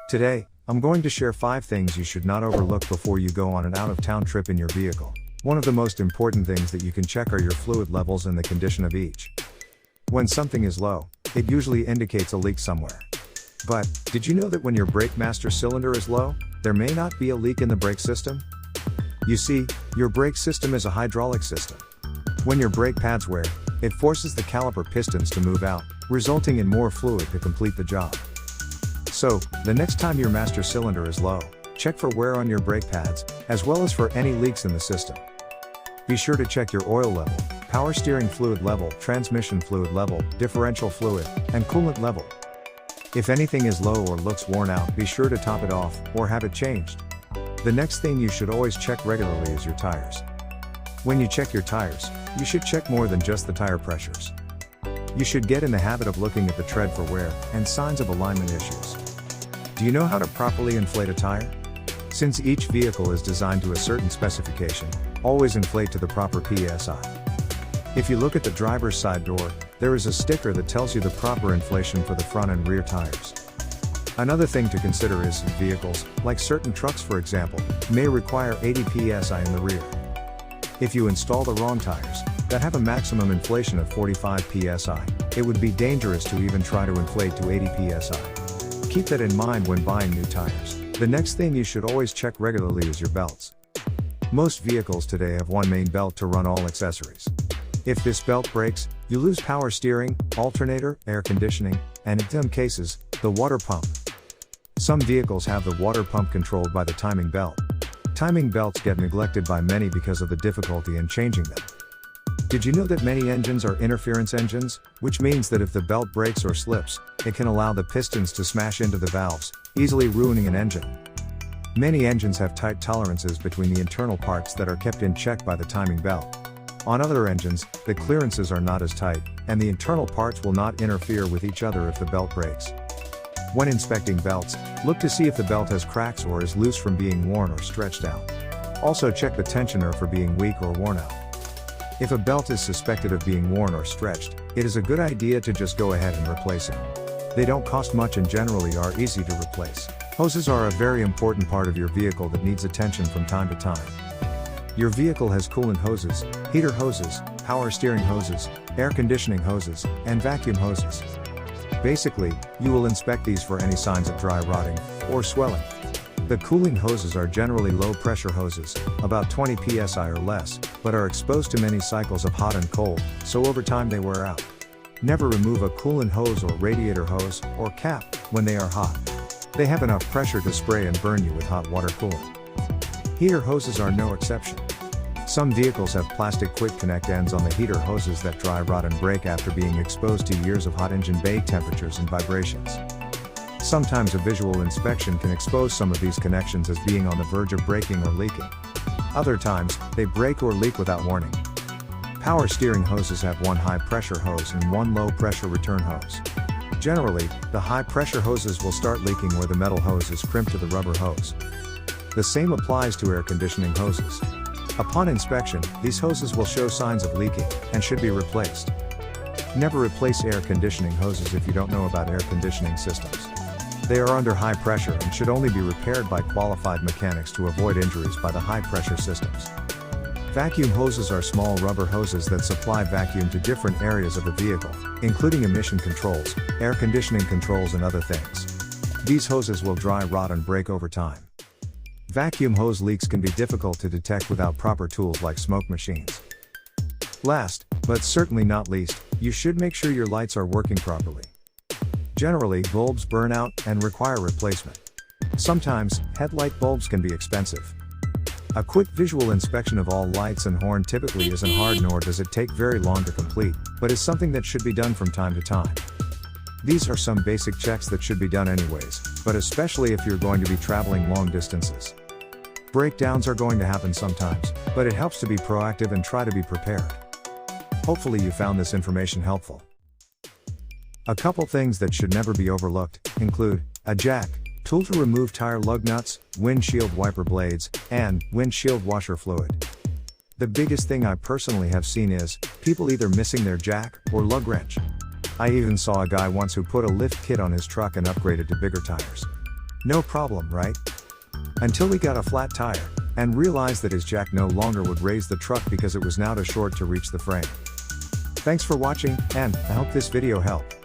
Today, I'm going to share 5 things you should not overlook before you go on an out-of-town trip in your vehicle. One of the most important things that you can check are your fluid levels and the condition of each. When something is low, it usually indicates a leak somewhere. But, did you know that when your brake master cylinder is low, there may not be a leak in the brake system? You see, your brake system is a hydraulic system. When your brake pads wear, it forces the caliper pistons to move out, resulting in more fluid to complete the job. So, the next time your master cylinder is low, check for wear on your brake pads, as well as for any leaks in the system. Be sure to check your oil level, power steering fluid level, transmission fluid level, differential fluid, and coolant level. If anything is low or looks worn out, be sure to top it off, or have it changed. The next thing you should always check regularly is your tires. When you check your tires, you should check more than just the tire pressures. You should get in the habit of looking at the tread for wear and signs of alignment issues. Do you know how to properly inflate a tire? Since each vehicle is designed to a certain specification, always inflate to the proper PSI. If you look at the driver's side door, there is a sticker that tells you the proper inflation for the front and rear tires. Another thing to consider is vehicles, like certain trucks for example, may require 80 PSI in the rear. If you install the wrong tires, that have a maximum inflation of 45 PSI, it would be dangerous to even try to inflate to 80 PSI. Keep that in mind when buying new tires. The next thing you should always check regularly is your belts. Most vehicles today have one main belt to run all accessories. If this belt breaks, you lose power steering, alternator, air conditioning, and in some cases, the water pump. Some vehicles have the water pump controlled by the timing belt. Timing belts get neglected by many because of the difficulty in changing them. Did you know that many engines are interference engines, which means that if the belt breaks or slips, it can allow the pistons to smash into the valves, easily ruining an engine. Many engines have tight tolerances between the internal parts that are kept in check by the timing belt. On other engines, the clearances are not as tight, and the internal parts will not interfere with each other if the belt breaks. When inspecting belts, look to see if the belt has cracks or is loose from being worn or stretched out. Also check the tensioner for being weak or worn out. If a belt is suspected of being worn or stretched, it is a good idea to just go ahead and replace it. They don't cost much and generally are easy to replace. Hoses are a very important part of your vehicle that needs attention from time to time. Your vehicle has coolant hoses, heater hoses, power steering hoses, air conditioning hoses, and vacuum hoses. Basically, you will inspect these for any signs of dry rotting or swelling. The cooling hoses are generally low-pressure hoses, about 20 psi or less, but are exposed to many cycles of hot and cold, so over time they wear out. Never remove a coolant hose or radiator hose, or cap, when they are hot. They have enough pressure to spray and burn you with hot water coolant. Heater hoses are no exception. Some vehicles have plastic quick connect ends on the heater hoses that dry rot and break after being exposed to years of hot engine bay temperatures and vibrations. Sometimes a visual inspection can expose some of these connections as being on the verge of breaking or leaking. Other times, they break or leak without warning. Power steering hoses have one high-pressure hose and one low-pressure return hose. Generally, the high-pressure hoses will start leaking where the metal hose is crimped to the rubber hose. The same applies to air conditioning hoses. Upon inspection, these hoses will show signs of leaking, and should be replaced. Never replace air conditioning hoses if you don't know about air conditioning systems. They are under high pressure and should only be repaired by qualified mechanics to avoid injuries by the high-pressure systems. Vacuum hoses are small rubber hoses that supply vacuum to different areas of the vehicle, including emission controls, air conditioning controls and other things. These hoses will dry rot and break over time. Vacuum hose leaks can be difficult to detect without proper tools like smoke machines. Last, but certainly not least, you should make sure your lights are working properly. Generally, bulbs burn out and require replacement. Sometimes, headlight bulbs can be expensive. A quick visual inspection of all lights and horn typically isn't hard nor does it take very long to complete, but is something that should be done from time to time. These are some basic checks that should be done anyways, but especially if you're going to be traveling long distances. Breakdowns are going to happen sometimes, but it helps to be proactive and try to be prepared. Hopefully you found this information helpful. A couple things that should never be overlooked include a jack, tool to remove tire lug nuts, windshield wiper blades, and windshield washer fluid. The biggest thing I personally have seen is people either missing their jack or lug wrench. I even saw a guy once who put a lift kit on his truck and upgraded to bigger tires. No problem, right? Until he got a flat tire, and realized that his jack no longer would raise the truck because it was now too short to reach the frame. Thanks for watching, and I hope this video helped.